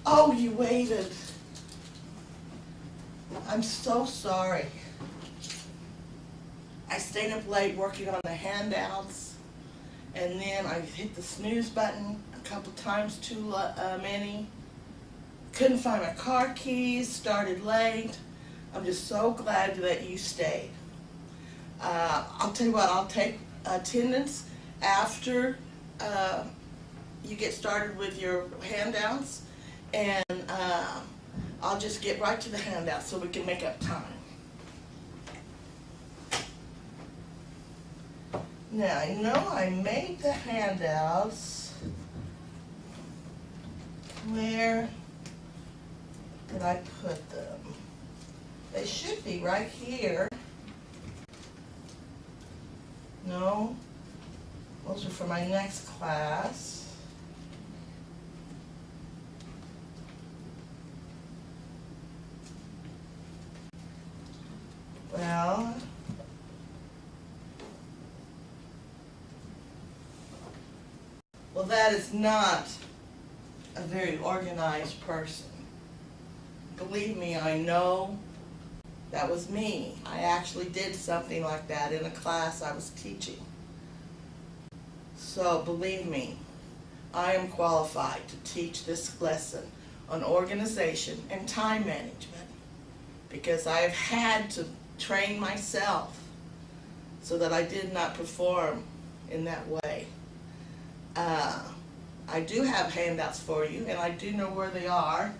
Oh, you waited. I'm so sorry. I stayed up late working on the handouts, and then I hit the snooze button a couple times too many. Couldn't find my car keys, started late. I'm just so glad that you stayed. I'll tell you what, I'll take attendance after you get started with your handouts, and I'll just get right to the handouts so we can make up time. Now, I know I made the handouts. Where did I put them? They should be right here. No, those are for my next class. Well, that is not a very organized person. Believe me, I know that was me. I actually did something like that in a class I was teaching. So believe me, I am qualified to teach this lesson on organization and time management because I have had to train myself so that I did not perform in that way. I do have handouts for you, and I do know where they are.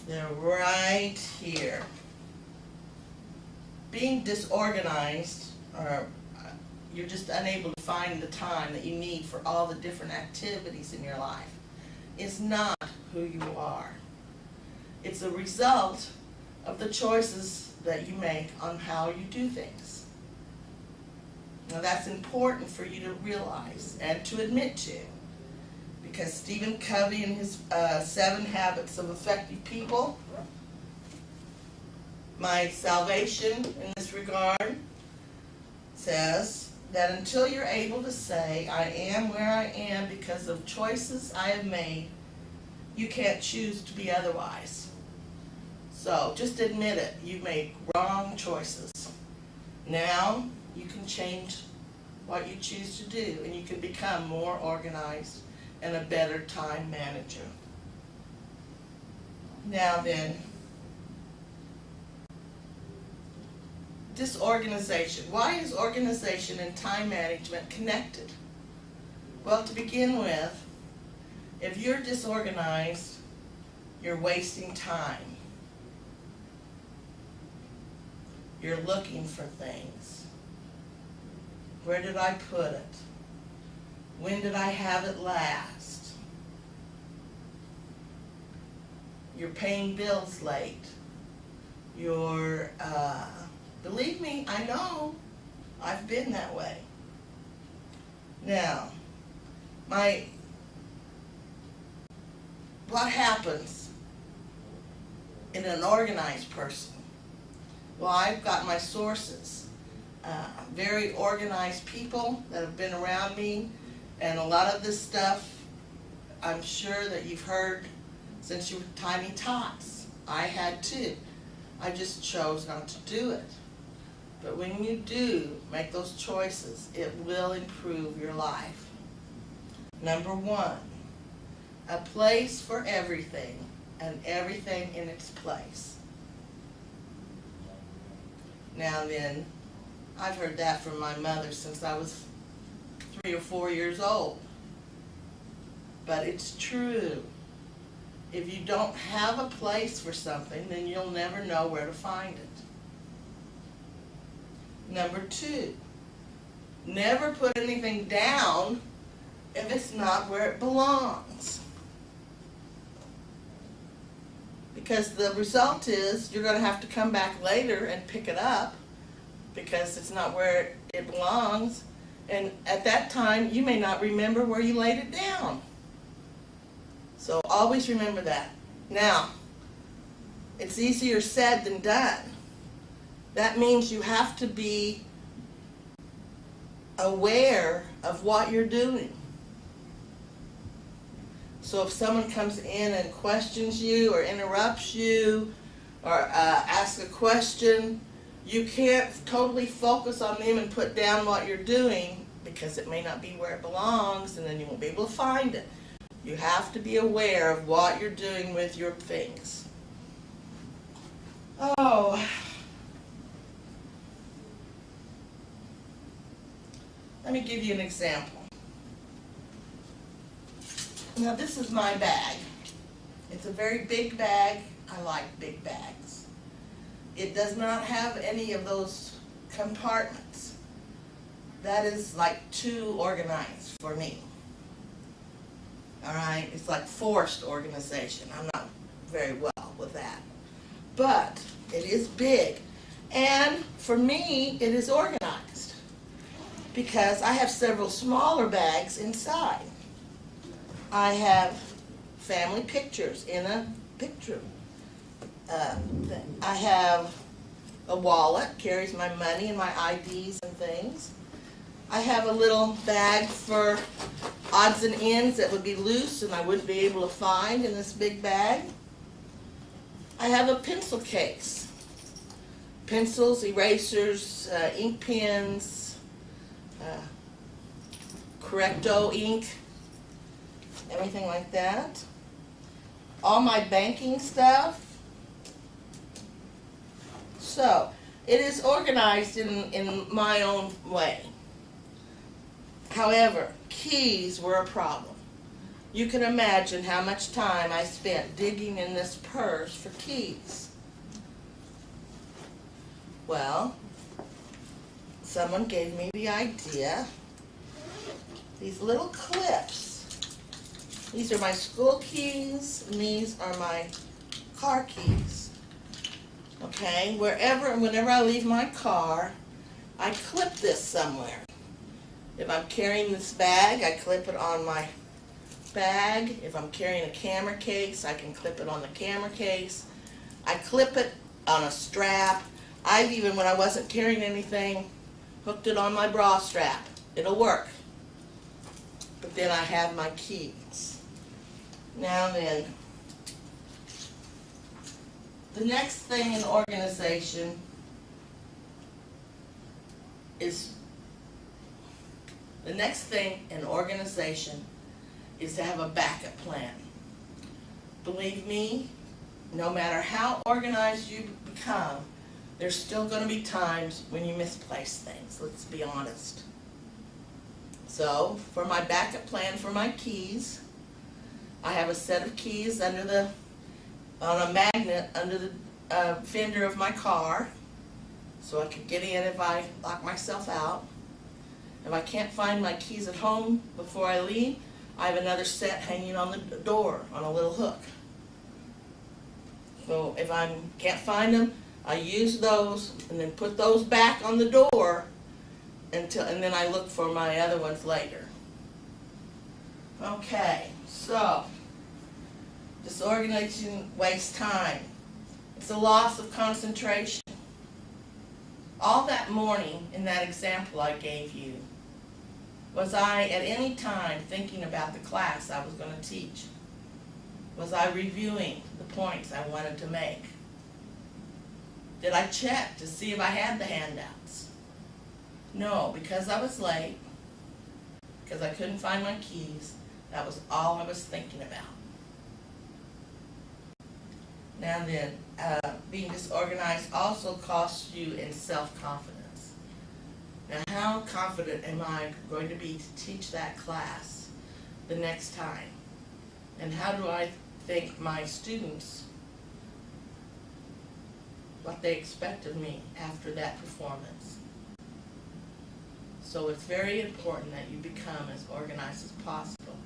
They're right here. Being disorganized, or you're just unable to find the time that you need for all the different activities in your life, is not who you are. It's a result of the choices that you make on how you do things. Now that's important for you to realize and to admit to, because Stephen Covey in his 7 Habits of Effective People, my salvation in this regard says that until you're able to say, I am where I am because of choices I have made, you can't choose to be otherwise. So just admit it, you made wrong choices. Now you can change what you choose to do, and you can become more organized and a better time manager. Now then, disorganization. Why is organization and time management connected? Well, to begin with, if you're disorganized, you're wasting time. You're looking for things. Where did I put it? When did I have it last? You're paying bills late. You're, believe me, I know. I've been that way. Now, what happens in an organized person? Well, I've got my sources. Very organized people that have been around me, and a lot of this stuff I'm sure that you've heard since you were tiny tots. I had too. I just chose not to do it. But when you do make those choices, it will improve your life. Number 1, a place for everything and everything in its place. Now then, I've heard that from my mother since I was 3 or 4 years old. But it's true. If you don't have a place for something, then you'll never know where to find it. Number 2, never put anything down if it's not where it belongs. Because the result is you're going to have to come back later and pick it up because it's not where it belongs. And at that time, you may not remember where you laid it down. So always remember that. Now, it's easier said than done. That means you have to be aware of what you're doing. So if someone comes in and questions you or interrupts you or asks a question, you can't totally focus on them and put down what you're doing, because it may not be where it belongs, and then you won't be able to find it. You have to be aware of what you're doing with your things. Oh. Let me give you an example. Now this is my bag. It's a very big bag. I like big bags. It does not have any of those compartments. That is like too organized for me. Alright, it's like forced organization. I'm not very well with that. But it is big. And for me, it is organized, because I have several smaller bags inside. I have family pictures in a picture. I have a wallet, carries my money and my IDs and things. I have a little bag for odds and ends that would be loose and I wouldn't be able to find in this big bag. I have a pencil case. Pencils, erasers, ink pens, Correcto ink, everything like that. All my banking stuff. So, it is organized in my own way. However, keys were a problem. You can imagine how much time I spent digging in this purse for keys. Well, someone gave me the idea. These little clips. These are my school keys, and these are my car keys. Okay, whenever I leave my car, I clip this somewhere. If I'm carrying this bag, I clip it on my bag. If I'm carrying a camera case, I can clip it on the camera case. I clip it on a strap. I've even, when I wasn't carrying anything, hooked it on my bra strap. It'll work. But then I have my keys. Now then, the next thing in organization is to have a backup plan. Believe me, no matter how organized you become, there's still going to be times when you misplace things. Let's be honest. So, for my backup plan for my keys, I have a set of keys on a magnet under the fender of my car, so I can get in if I lock myself out. If I can't find my keys at home before I leave, I have another set hanging on the door on a little hook. So if I can't find them, I use those and then put those back on the door and then I look for my other ones later. Okay, so disorganization wastes time. It's a loss of concentration. All that morning in that example I gave you, was I at any time thinking about the class I was going to teach? Was I reviewing the points I wanted to make? Did I check to see if I had the handouts? No, because I was late, because I couldn't find my keys, that was all I was thinking about. Now then, being disorganized also costs you in self-confidence. Now, how confident am I going to be to teach that class the next time? And how do I think my students, what they expect of me after that performance? So it's very important that you become as organized as possible.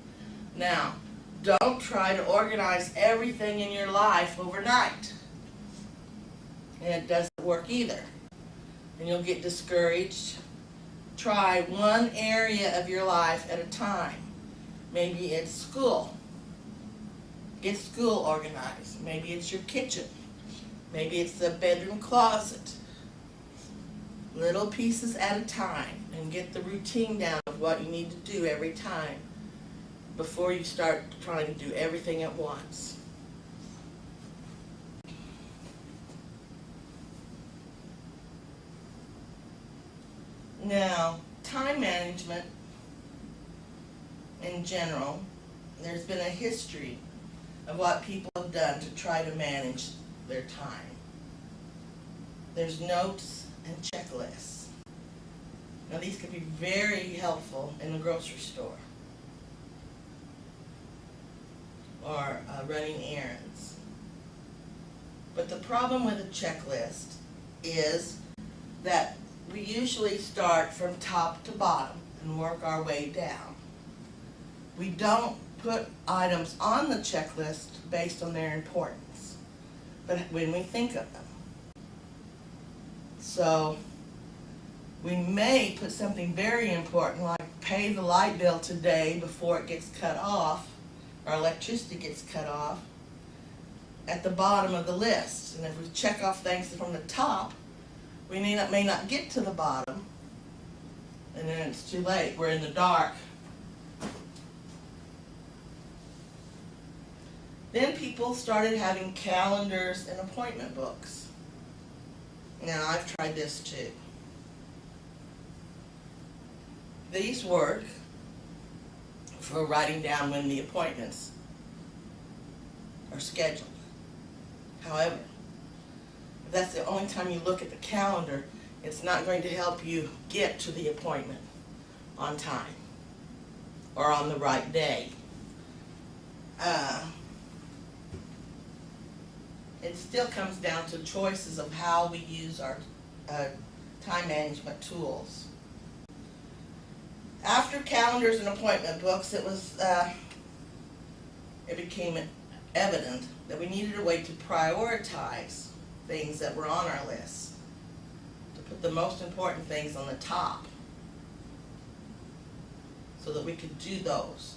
Now, don't try to organize everything in your life overnight. And it doesn't work either. And you'll get discouraged. Try one area of your life at a time. Maybe it's school. Get school organized. Maybe it's your kitchen. Maybe it's the bedroom closet. Little pieces at a time. and get the routine down of what you need to do every time before you start trying to do everything at once. Now, time management in general, there's been a history of what people have done to try to manage their time. There's notes and checklists. Now, these can be very helpful in the grocery store or running errands. But the problem with a checklist is that we usually start from top to bottom and work our way down. We don't put items on the checklist based on their importance, but when we think of them. So we may put something very important like pay the light bill today before it gets cut off, or electricity gets cut off, at the bottom of the list. And if we check off things from the top, we may not get to the bottom, and then it's too late. We're in the dark. Then people started having calendars and appointment books. Now, I've tried this too. These work for writing down when the appointments are scheduled. However, if that's the only time you look at the calendar, it's not going to help you get to the appointment on time or on the right day. It still comes down to choices of how we use our time management tools. After calendars and appointment books, it became evident that we needed a way to prioritize things that were on our list, to put the most important things on the top so that we could do those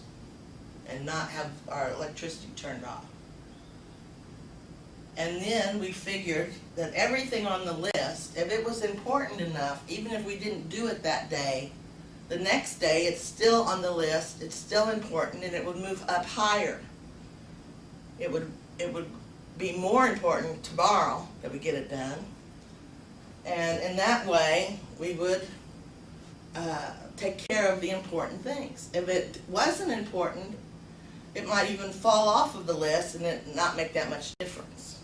and not have our electricity turned off. And then we figured that everything on the list, if it was important enough, even if we didn't do it that day, the next day it's still on the list, it's still important, and it would move up higher. It would be more important tomorrow that we get it done. And in that way, we would take care of the important things. If it wasn't important, it might even fall off of the list and it not make that much difference.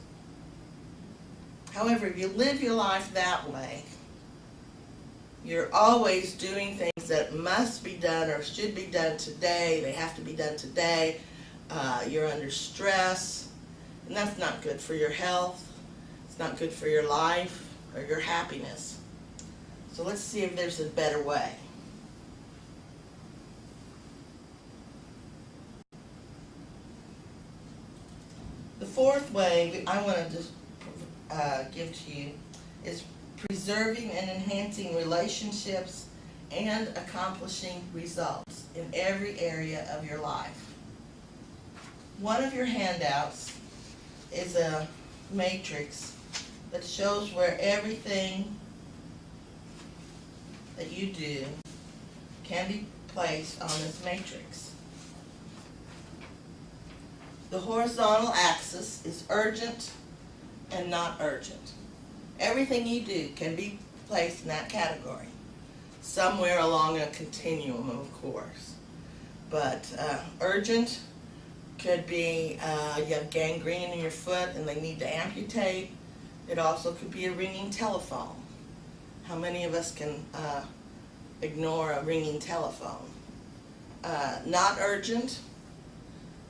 However, if you live your life that way, you're always doing things that must be done or should be done today. They have to be done today. You're under stress, and that's not good for your health. It's not good for your life or your happiness. So let's see if there's a better way. The fourth way I want to just give to you is preserving and enhancing relationships and accomplishing results in every area of your life. One of your handouts is a matrix that shows where everything that you do can be placed on this matrix. The horizontal axis is urgent and not urgent. Everything you do can be placed in that category, somewhere along a continuum, of course. But urgent could be you have gangrene in your foot and they need to amputate. It also could be a ringing telephone. How many of us can ignore a ringing telephone? Not urgent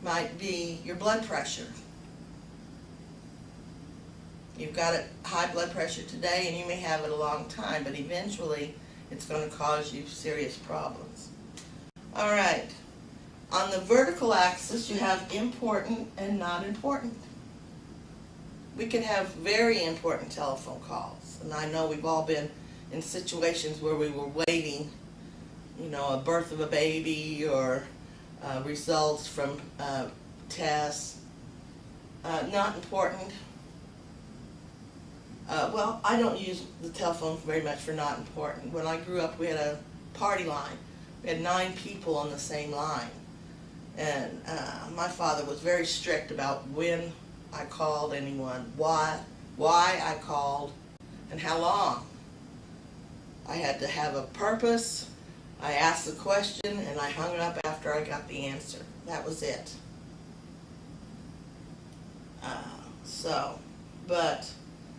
might be your blood pressure. You've got high blood pressure today and you may have it a long time, but eventually it's going to cause you serious problems. All right. On the vertical axis, you have important and not important. We can have very important telephone calls, and I know we've all been in situations where we were waiting, you know, a birth of a baby or results from tests. Not important. Well, I don't use the telephone very much for not important. When I grew up, we had a party line. We had 9 people on the same line. And my father was very strict about when I called anyone, why I called, and how long. I had to have a purpose. I asked the question and I hung up after I got the answer. That was it. But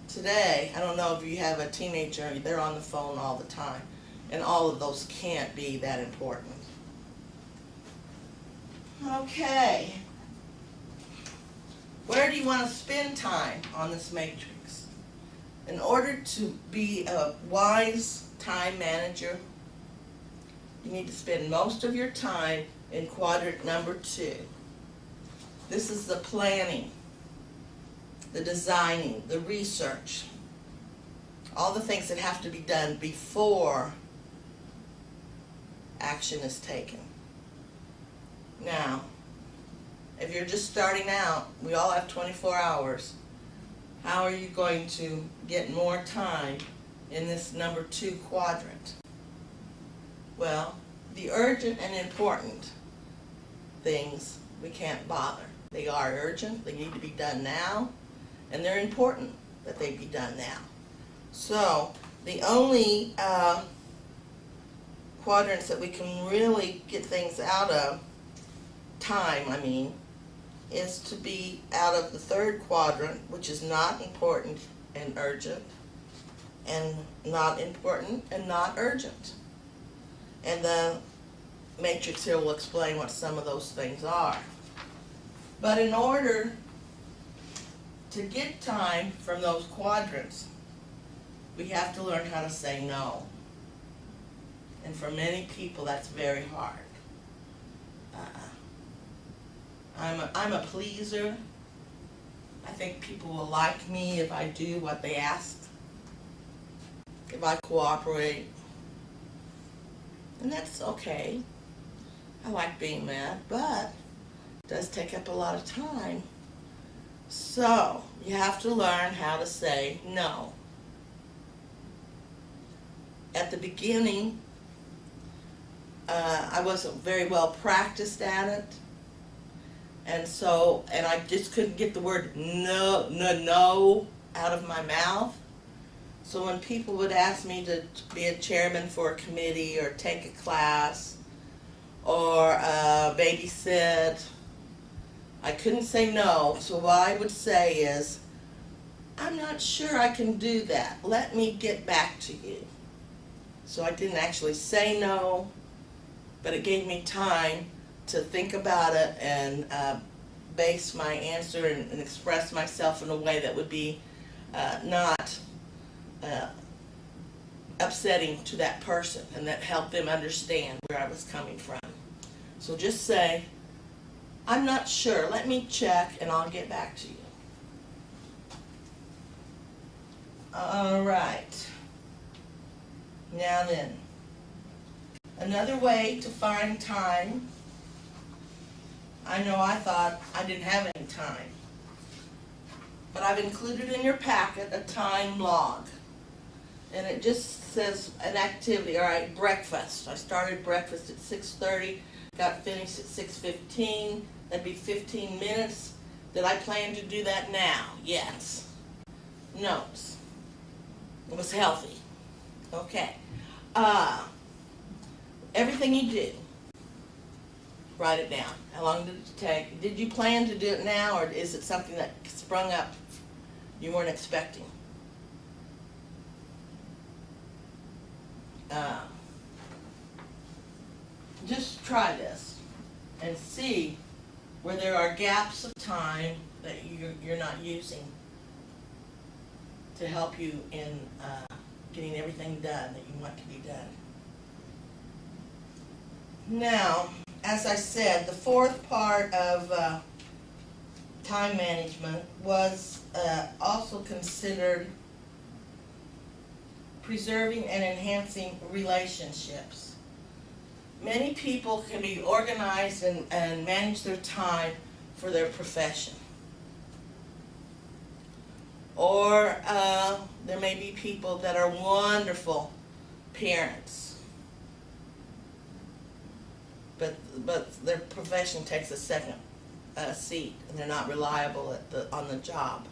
today, I don't know if you have a teenager, they're on the phone all the time, and all of those can't be that important. Okay. Where do you want to spend time on this matrix? In order to be a wise time manager, you need to spend most of your time in quadrant number 2. This is the planning, the designing, the research, all the things that have to be done before action is taken. Now, if you're just starting out, we all have 24 hours. How are you going to get more time in this number 2 quadrant? Well, the urgent and important things we can't bother. They are urgent, they need to be done now, and they're important that they be done now. So the only quadrants that we can really get things out of, is to be out of the 3rd quadrant, which is not important and urgent, and not important and not urgent. And the matrix here will explain what some of those things are. But in order to get time from those quadrants, we have to learn how to say no. And for many people, that's very hard. I'm a pleaser. I think people will like me if I do what they ask, if I cooperate. And that's okay. I like being mad, but it does take up a lot of time. So you have to learn how to say no. At the beginning, I wasn't very well practiced at it. And I just couldn't get the word no out of my mouth. So when people would ask me to be a chairman for a committee or take a class or babysit, I couldn't say no. So what I would say is, I'm not sure I can do that. Let me get back to you. So I didn't actually say no, but it gave me time to think about it and base my answer and express myself in a way that would be not upsetting to that person, and that helped them understand where I was coming from. So just say, I'm not sure, let me check and I'll get back to you. All right. Now then, another way to find time, I know I thought I didn't have any time, but I've included in your packet a time log. And it just says an activity, all right, breakfast. I started breakfast at 6:30, got finished at 6:15, that'd be 15 minutes. Did I plan to do that now? Yes. Notes. It was healthy. Okay. Everything you do, write it down. How long did it take? Did you plan to do it now, or is it something that sprung up you weren't expecting? Just try this and see where there are gaps of time that you're not using to help you in getting everything done that you want to be done. Now, as I said, the 4th part of time management was also considered preserving and enhancing relationships. Many people can be organized and manage their time for their profession. Or there may be people that are wonderful parents but their profession takes a second seat, and they're not reliable on the job.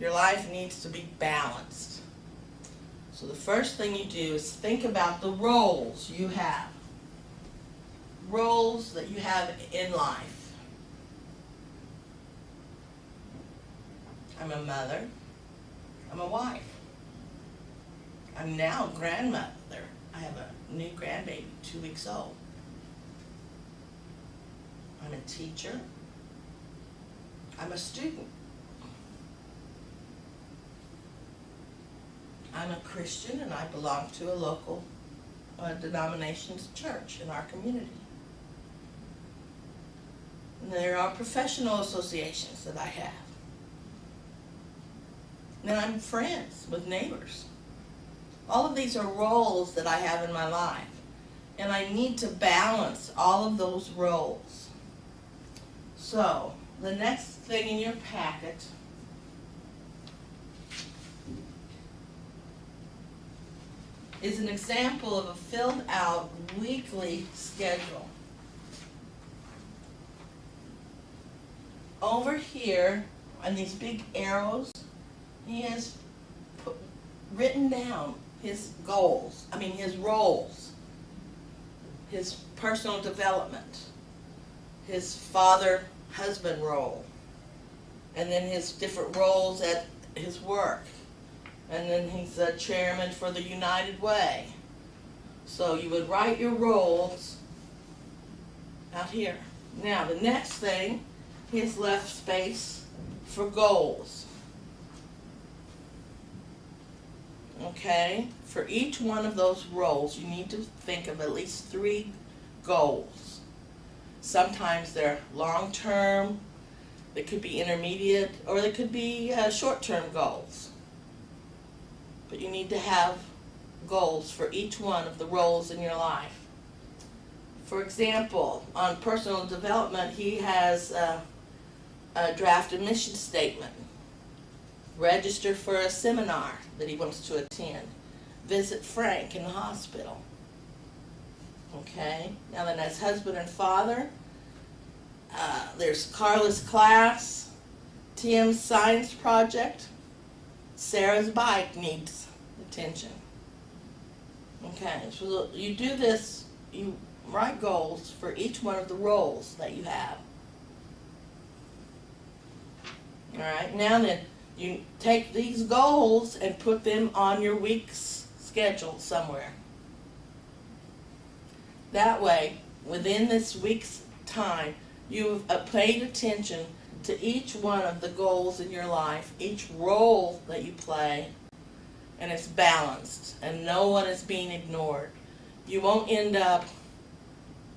Your life needs to be balanced. So the first thing you do is think about the roles you have. Roles that you have in life. I'm a mother. I'm a wife. I'm now a grandmother. I have a new grandbaby, 2 weeks old. I'm a teacher. I'm a student. I'm a Christian, and I belong to a local denominations church in our community. And there are professional associations that I have. And I'm friends with neighbors. All of these are roles that I have in my life. And I need to balance all of those roles. So, the next thing in your packet is an example of a filled out weekly schedule. Over here, on these big arrows, he has written down his goals, his roles, his personal development, his father-husband role, and then his different roles at his work. And then he's a chairman for the United Way. So you would write your roles out here. Now the next thing, he has left space for goals. Okay? For each one of those roles, you need to think of at least 3 goals. Sometimes they're long-term, they could be intermediate, or they could be short-term goals. But you need to have goals for each one of the roles in your life. For example, on personal development, he has a draft mission statement. Register for a seminar that he wants to attend. Visit Frank in the hospital. Okay? Now then, as husband and father, there's Carla's class, Tim's science project, Sarah's bike needs attention. Okay, so you do this, you write goals for each one of the roles that you have. Alright, now then, you take these goals and put them on your week's schedule somewhere. That way, within this week's time, you've paid attention to each one of the goals in your life, each role that you play, and it's balanced, and no one is being ignored. You won't end up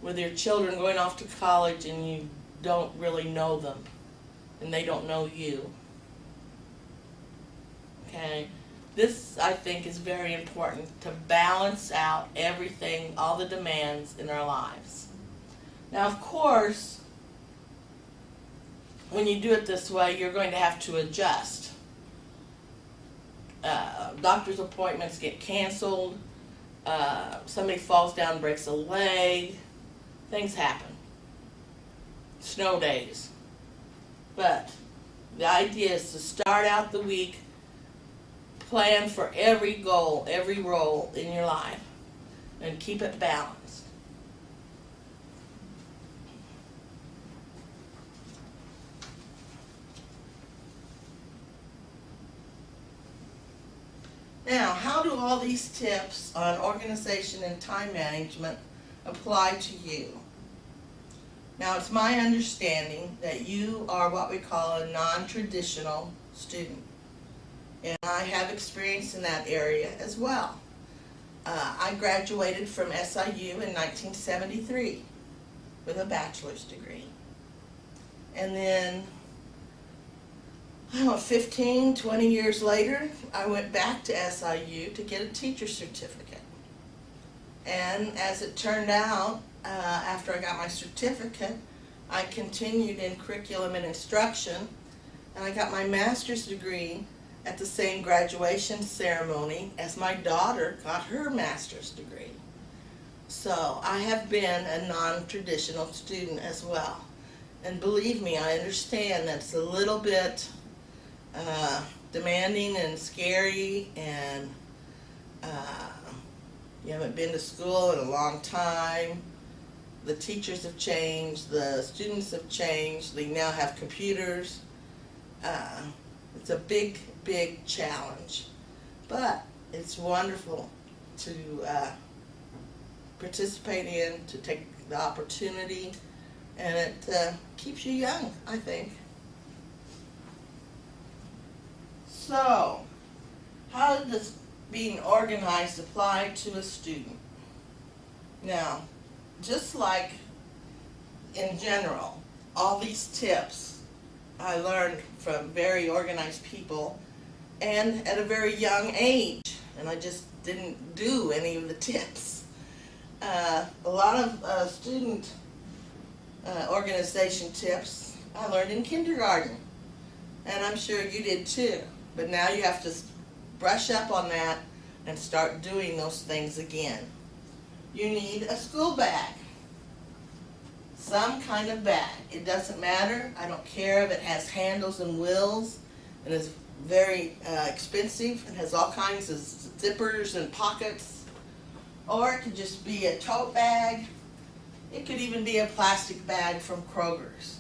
with your children going off to college and you don't really know them, and they don't know you. Okay? This, I think, is very important, to balance out everything, all the demands in our lives. Now, of course, when you do it this way, you're going to have to adjust. Doctor's appointments get canceled. Somebody falls down, breaks a leg. Things happen. Snow days. But the idea is to start out the week, plan for every goal, every role in your life, and keep it balanced. Now, how do all these tips on organization and time management apply to you? Now, it's my understanding that you are what we call a non-traditional student. And I have experience in that area as well. I graduated from SIU in 1973 with a bachelor's degree. And then, 15, 20 years later, I went back to SIU to get a teacher's certificate. And as it turned out, after I got my certificate, I continued in curriculum and instruction, and I got my master's degree at the same graduation ceremony as my daughter got her master's degree. So I have been a non-traditional student as well. And believe me, I understand that's a little bit demanding and scary, and you haven't been to school in a long time. The teachers have changed, the students have changed, they now have computers. It's a big, big challenge, but it's wonderful to participate in, to take the opportunity, and it keeps you young, I think. So, how does being organized apply to a student? Now, just like in general, all these tips I learned from very organized people and at a very young age, and I just didn't do any of the tips. A lot of student organization tips I learned in kindergarten, and I'm sure you did too, but now you have to brush up on that and start doing those things again. You need a school bag, some kind of bag. It doesn't matter. I don't care if it has handles and wheels and is very expensive and has all kinds of zippers and pockets, or it could just be a tote bag. It could even be a plastic bag from Kroger's.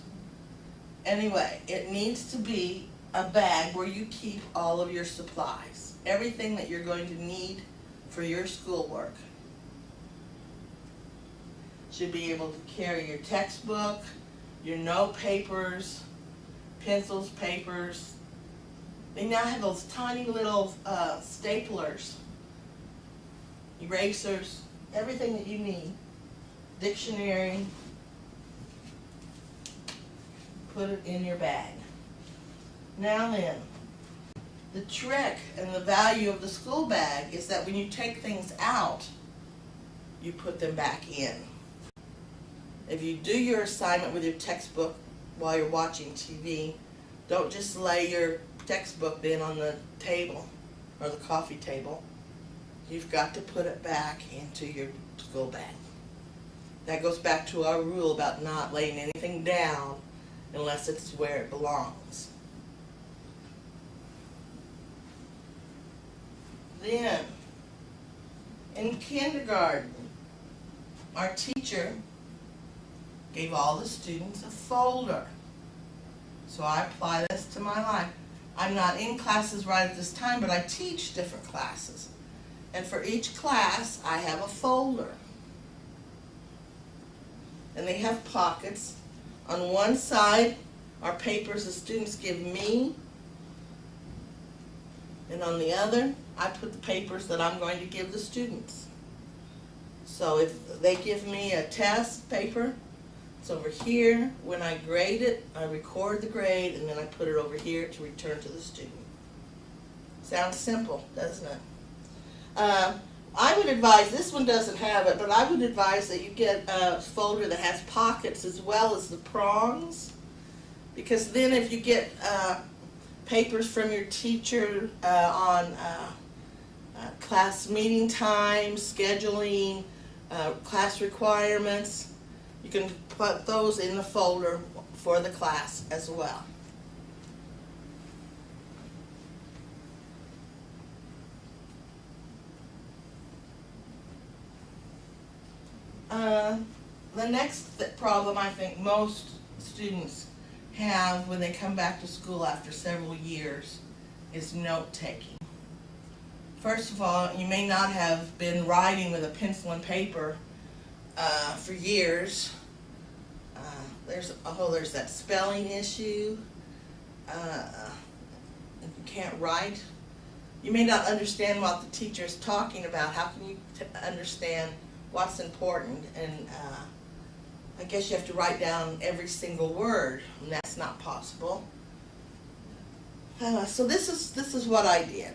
Anyway, it needs to be a bag where you keep all of your supplies, everything that you're going to need for your schoolwork. Should be able to carry your textbook, your note papers, pencils, papers. They now have those tiny little staplers, erasers, everything that you need. Dictionary. Put it in your bag. Now then, the trick and the value of the school bag is that when you take things out, you put them back in. If you do your assignment with your textbook while you're watching TV, don't just lay your textbook then on the table or the coffee table. You've got to put it back into your school bag. That goes back to our rule about not laying anything down unless it's where it belongs. Then, in kindergarten, our teacher gave all the students a folder. So I apply this to my life. I'm not in classes right at this time, but I teach different classes. And for each class, I have a folder. And they have pockets. On one side are papers the students give me, and on the other, I put the papers that I'm going to give the students. So if they give me a test paper, it's over here. When I grade it, I record the grade, and then I put it over here to return to the student. Sounds simple, doesn't it? I would advise, this one doesn't have it, but I would advise that you get a folder that has pockets as well as the prongs, because then if you get papers from your teacher on class meeting times, scheduling, class requirements, you can put those in the folder for the class as well. The next problem I think most students have when they come back to school after several years is note-taking. First of all, you may not have been writing with a pencil and paper for years. There's that spelling issue. You can't write. You may not understand what the teacher is talking about. How can you understand what's important? And I guess you have to write down every single word, and that's not possible. So this is what I did,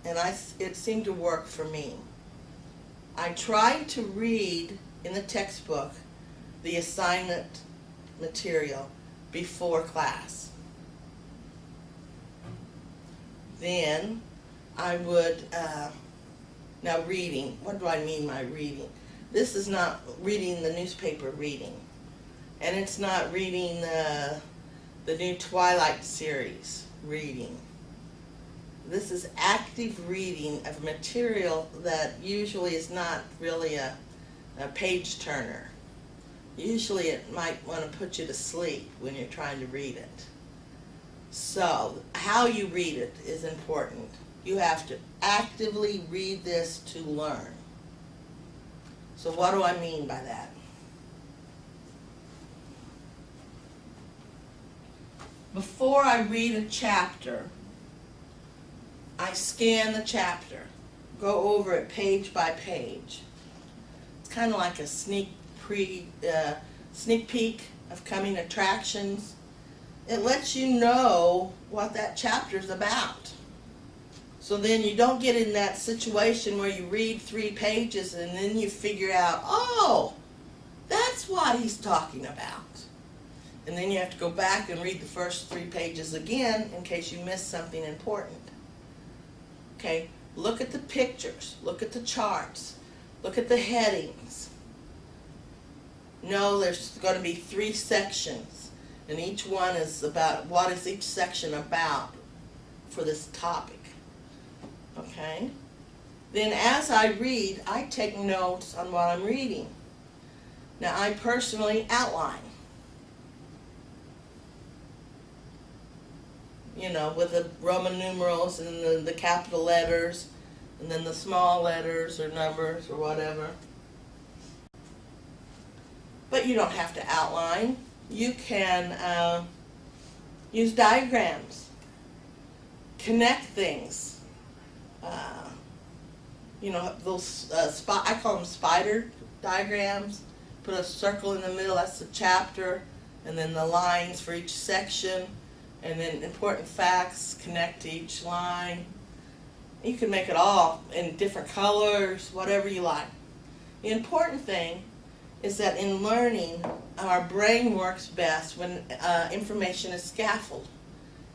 and it seemed to work for me. I tried to read in the textbook the assignment material before class. Then I would, now reading, what do I mean by reading? This is not reading the newspaper reading. And it's not reading the new Twilight series reading. This is active reading of material that usually is not really a page turner. Usually it might want to put you to sleep when you're trying to read it. So how you read it is important. You have to actively read this to learn. So what do I mean by that? Before I read a chapter, I scan the chapter, go over it page by page. It's kind of like a sneak peek of coming attractions. It lets you know what that chapter is about. So then you don't get in that situation where you read 3 pages and then you figure out, oh, that's what he's talking about. And then you have to go back and read the first 3 pages again in case you missed something important. Okay, look at the pictures, look at the charts, look at the headings. No, there's going to be 3 sections, and each one is about what is each section about for this topic. Okay? Then as I read, I take notes on what I'm reading. Now I personally outline. You know, with the Roman numerals and the capital letters, and then the small letters or numbers or whatever. But you don't have to outline. You can use diagrams, connect things. You know, those I call them spider diagrams. Put a circle in the middle, that's the chapter, and then the lines for each section. And then important facts, connect to each line. You can make it all in different colors, whatever you like. The important thing is that in learning, our brain works best when information is scaffolded.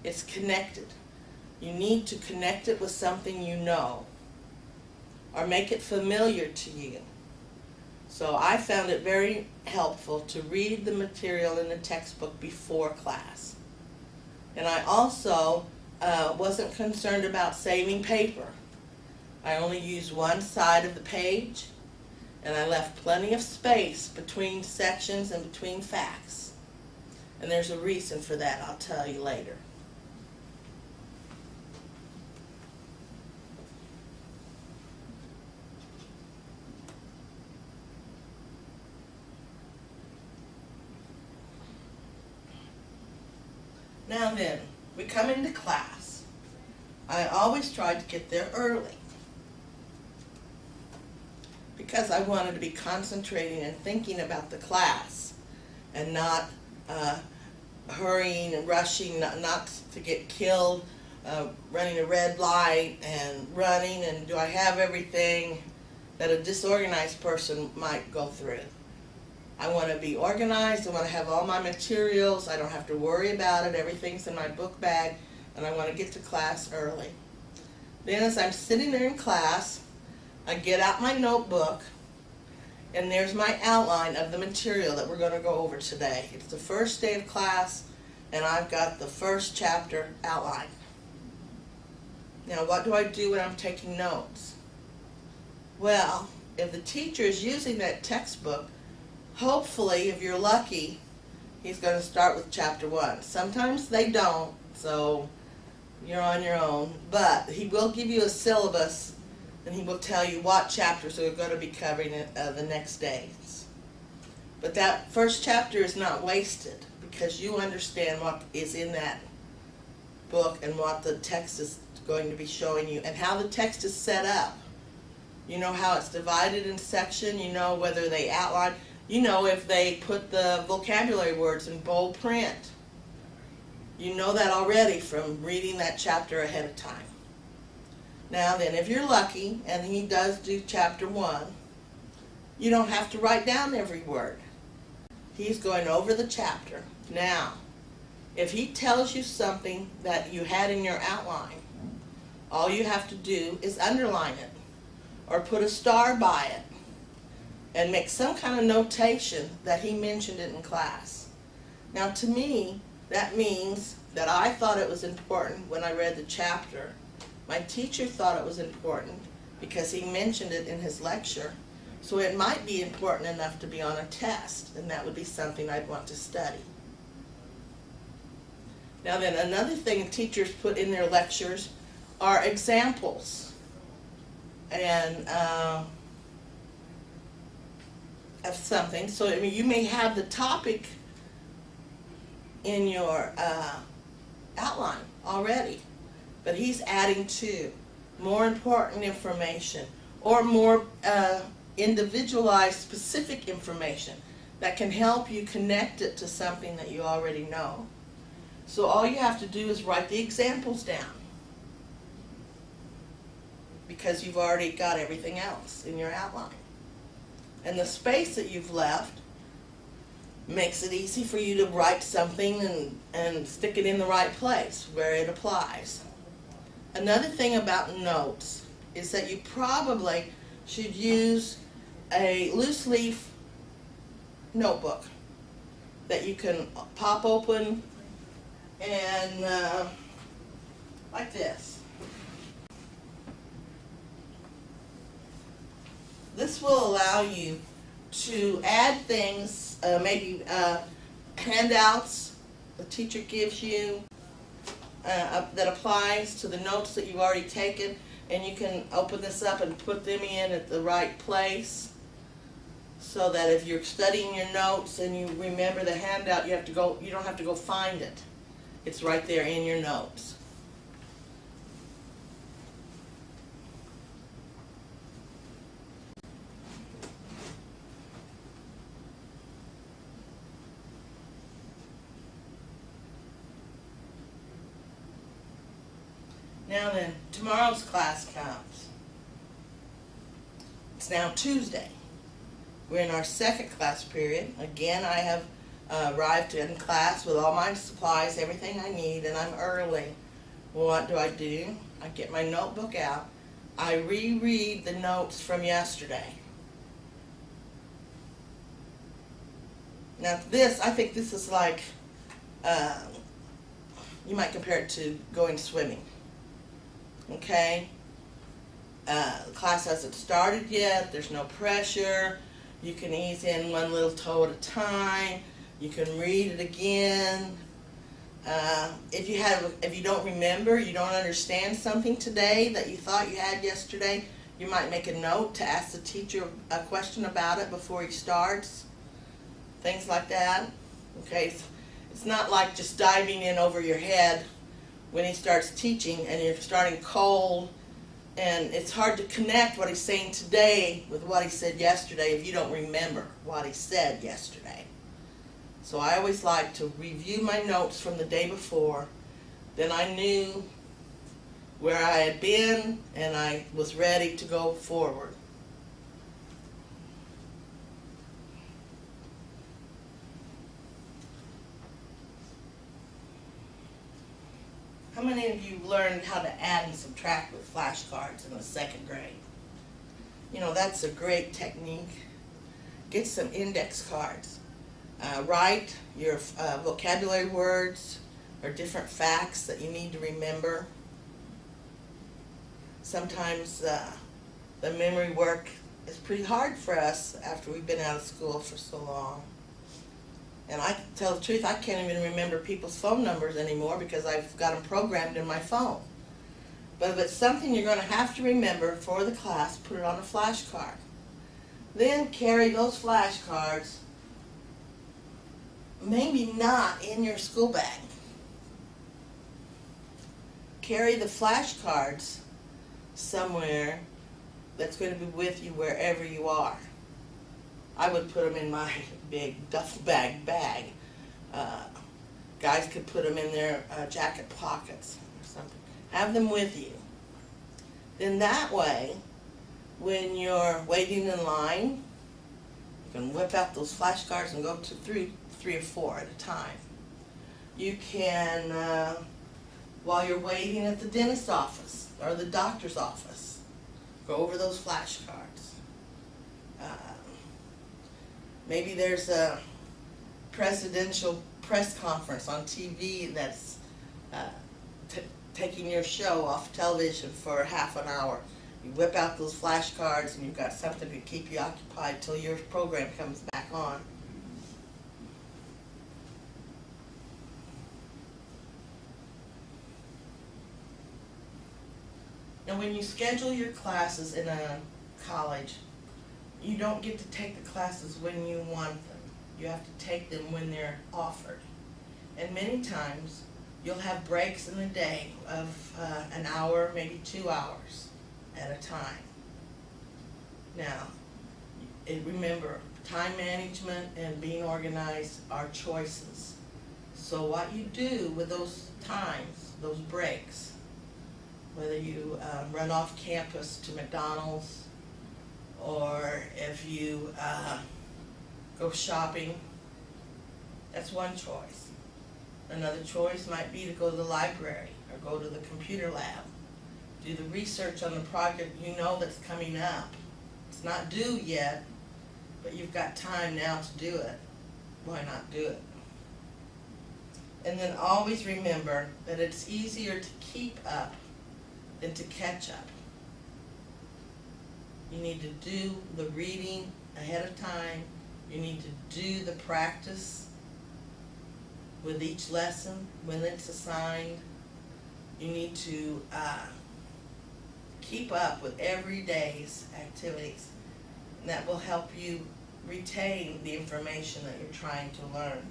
It's connected. You need to connect it with something you know, or make it familiar to you. So I found it very helpful to read the material in the textbook before class. And I also wasn't concerned about saving paper. I only used one side of the page, and I left plenty of space between sections and between facts. And there's a reason for that, I'll tell you later. Now then, we come into class. I always tried to get there early because I wanted to be concentrating and thinking about the class and not hurrying and rushing, not to get killed, running a red light and running, and do I have everything that a disorganized person might go through. I want to be organized, I want to have all my materials, I don't have to worry about it, everything's in my book bag, and I want to get to class early. Then as I'm sitting there in class, I get out my notebook, and there's my outline of the material that we're going to go over today. It's the first day of class, and I've got the first chapter outlined. Now what do I do when I'm taking notes? Well, if the teacher is using that textbook, hopefully, if you're lucky, he's going to start with chapter 1. Sometimes they don't, so you're on your own. But he will give you a syllabus, and he will tell you what chapters are going to be covering the next days. But that first chapter is not wasted because you understand what is in that book and what the text is going to be showing you and how the text is set up. You know how it's divided in section, you know whether they outline. You know if they put the vocabulary words in bold print. You know that already from reading that chapter ahead of time. Now then, if you're lucky, and he does do chapter 1, you don't have to write down every word. He's going over the chapter. Now, if he tells you something that you had in your outline, all you have to do is underline it or put a star by it. and make some kind of notation that he mentioned it in class. Now to me, that means that I thought it was important when I read the chapter. My teacher thought it was important because he mentioned it in his lecture. So it might be important enough to be on a test, and that would be something I'd want to study. Now then, another thing teachers put in their lectures are examples and of something. So I mean, you may have the topic in your outline already, but he's adding to more important information or more individualized specific information that can help you connect it to something that you already know. So all you have to do is write the examples down, because you've already got everything else in your outline. And the space that you've left makes it easy for you to write something and stick it in the right place where it applies. Another thing about notes is that you probably should use a loose leaf notebook that you can pop open and like this. This will allow you to add things, maybe handouts the teacher gives you that applies to the notes that you've already taken, and you can open this up and put them in at the right place, so that if you're studying your notes and you remember the handout, you don't have to go find it. It's right there in your notes. Now then, tomorrow's class comes. It's now Tuesday. We're in our second class period. Again, I have arrived in class with all my supplies, everything I need, and I'm early. Well, what do? I get my notebook out. I reread the notes from yesterday. Now I think this is like, you might compare it to going swimming. Okay? The class hasn't started yet. There's no pressure. You can ease in one little toe at a time. You can read it again. If you don't remember, you don't understand something today that you thought you had yesterday, you might make a note to ask the teacher a question about it before he starts. Things like that. Okay? It's not like just diving in over your head when he starts teaching and you're starting cold, and it's hard to connect what he's saying today with what he said yesterday if you don't remember what he said yesterday. So I always like to review my notes from the day before. Then I knew where I had been and I was ready to go forward. How many of you learned how to add and subtract with flashcards in the second grade? You know, that's a great technique. Get some index cards. Write your vocabulary words or different facts that you need to remember. Sometimes the memory work is pretty hard for us after we've been out of school for so long. And I tell the truth, I can't even remember people's phone numbers anymore because I've got them programmed in my phone. But if it's something you're going to have to remember for the class, put it on a flashcard. Then carry those flashcards, maybe not in your school bag. Carry the flashcards somewhere that's going to be with you wherever you are. I would put them in my big duffel bag. Guys could put them in their jacket pockets or something. Have them with you. Then that way, when you're waiting in line, you can whip out those flashcards and go to three or four at a time. You can, while you're waiting at the dentist's office or the doctor's office, go over those flashcards. Maybe there's a presidential press conference on TV that's taking your show off television for half an hour. You whip out those flashcards and you've got something to keep you occupied till your program comes back on. Now when you schedule your classes in a college, you don't get to take the classes when you want them. You have to take them when they're offered. And many times, you'll have breaks in the day of an hour, maybe 2 hours at a time. Now, remember, time management and being organized are choices. So what you do with those times, those breaks, whether you run off campus to McDonald's, or if you go shopping, that's one choice. Another choice might be to go to the library or go to the computer lab. Do the research on the project you know that's coming up. It's not due yet, but you've got time now to do it. Why not do it? And then always remember that it's easier to keep up than to catch up. You need to do the reading ahead of time. You need to do the practice with each lesson when it's assigned. You need to keep up with every day's activities. And that will help you retain the information that you're trying to learn.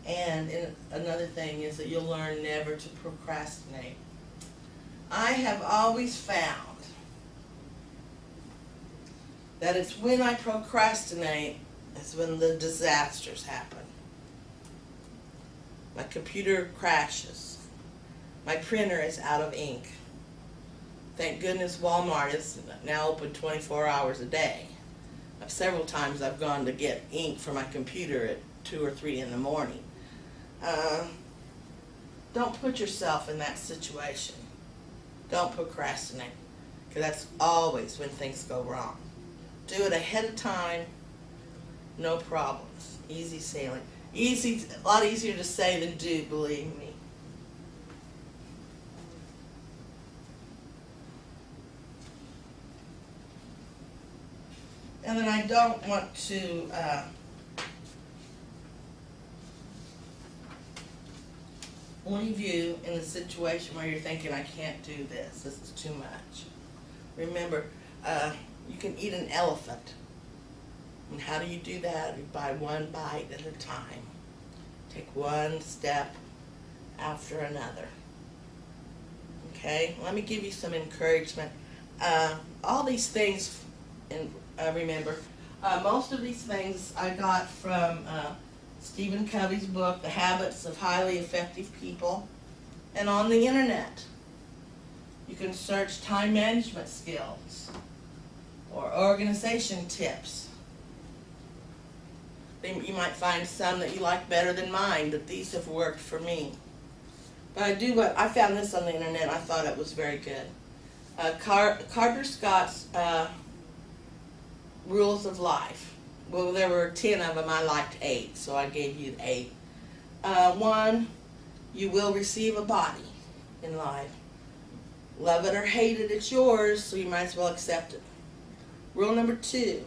And another thing is that you'll learn never to procrastinate. I have always found that it's when I procrastinate is when the disasters happen. My computer crashes. My printer is out of ink. Thank goodness Walmart is now open 24 hours a day. Several times I've gone to get ink for my computer at 2 or 3 in the morning. Don't put yourself in that situation. Don't procrastinate, because that's always when things go wrong. Do it ahead of time, no problems, easy sailing. Easy, a lot easier to say than do, believe me. And then I don't want to leave you in a situation where you're thinking, I can't do this is too much. Remember, you can eat an elephant. And how do you do that? You buy one bite at a time. Take one step after another. Okay, let me give you some encouragement. All these things, and remember, most of these things I got from Stephen Covey's book, The Habits of Highly Effective People, and on the internet. You can search time management skills or organization tips. You might find some that you like better than mine, but these have worked for me. But I found this on the internet and I thought it was very good. Carter Scott's Rules of Life. Well, there were 10 of them. I liked 8, so I gave you 8. 1, you will receive a body in life. Love it or hate it, it's yours, so you might as well accept it. Rule number 2,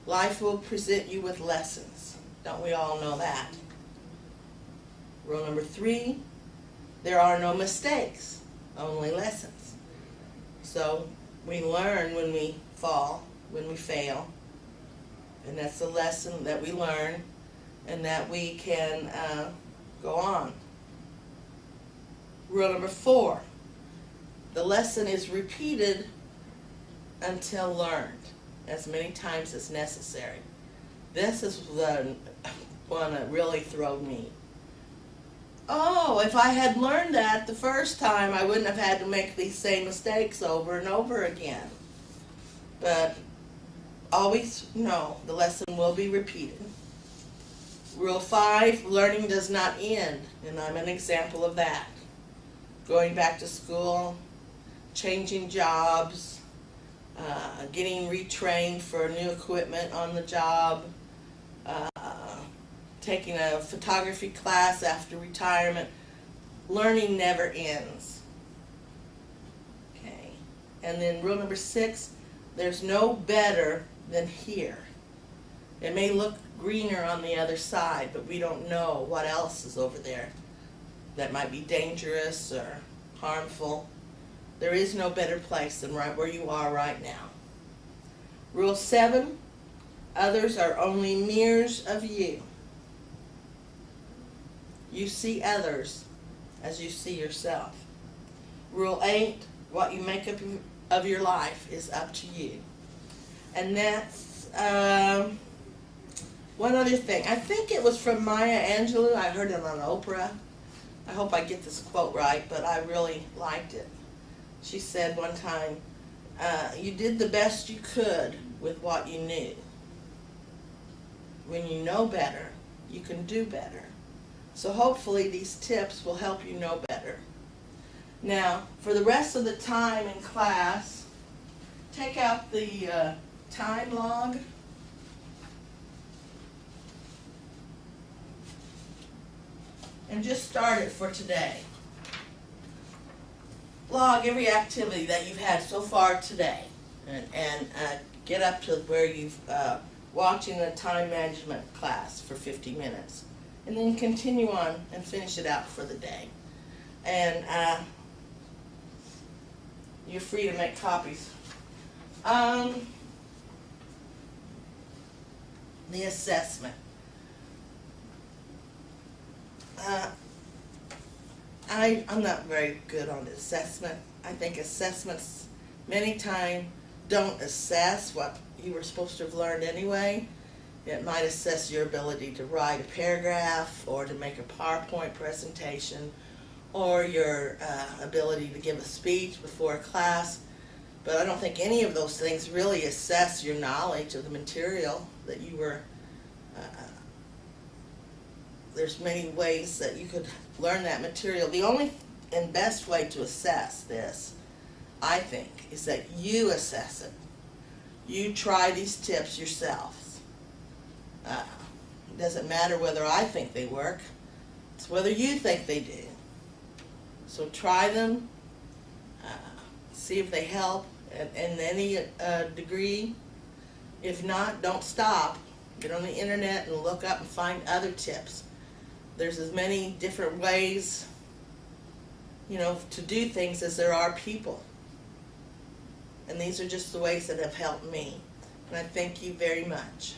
life will present you with lessons. Don't we all know that? Rule number 3, there are no mistakes, only lessons. So we learn when we fall, when we fail, and that's a lesson that we learn and that we can go on. Rule number 4, the lesson is repeated until learned, as many times as necessary. This is the one that really throwed me. Oh, if I had learned that the first time, I wouldn't have had to make these same mistakes over and over again. But always know the lesson will be repeated. Rule 5, learning does not end, and I'm an example of that. Going back to school, changing jobs, getting retrained for new equipment on the job, taking a photography class after retirement. Learning never ends. Okay. And then rule number 6, there's no better than here. It may look greener on the other side, but we don't know what else is over there that might be dangerous or harmful. There is no better place than right where you are right now. Rule 7, others are only mirrors of you. You see others as you see yourself. Rule 8, what you make of your life is up to you. And that's one other thing. I think it was from Maya Angelou. I heard it on Oprah. I hope I get this quote right, but I really liked it. She said one time, you did the best you could with what you knew. When you know better, you can do better. So hopefully these tips will help you know better. Now, for the rest of the time in class, take out the time log. And just start it for today. Log every activity that you've had so far today, and get up to where you've watching a time management class for 50 minutes. And then continue on and finish it out for the day. And you're free to make copies. The assessment. I'm not very good on assessment. I think assessments many times don't assess what you were supposed to have learned anyway. It might assess your ability to write a paragraph or to make a PowerPoint presentation or your ability to give a speech before a class. But I don't think any of those things really assess your knowledge of the material that you were there's many ways that you could learn that material. The only and best way to assess this, I think, is that you assess it. You try these tips yourselves. It doesn't matter whether I think they work. It's whether you think they do. So try them. See if they help in any degree. If not, don't stop. Get on the internet and look up and find other tips. There's as many different ways, to do things as there are people. And these are just the ways that have helped me. And I thank you very much.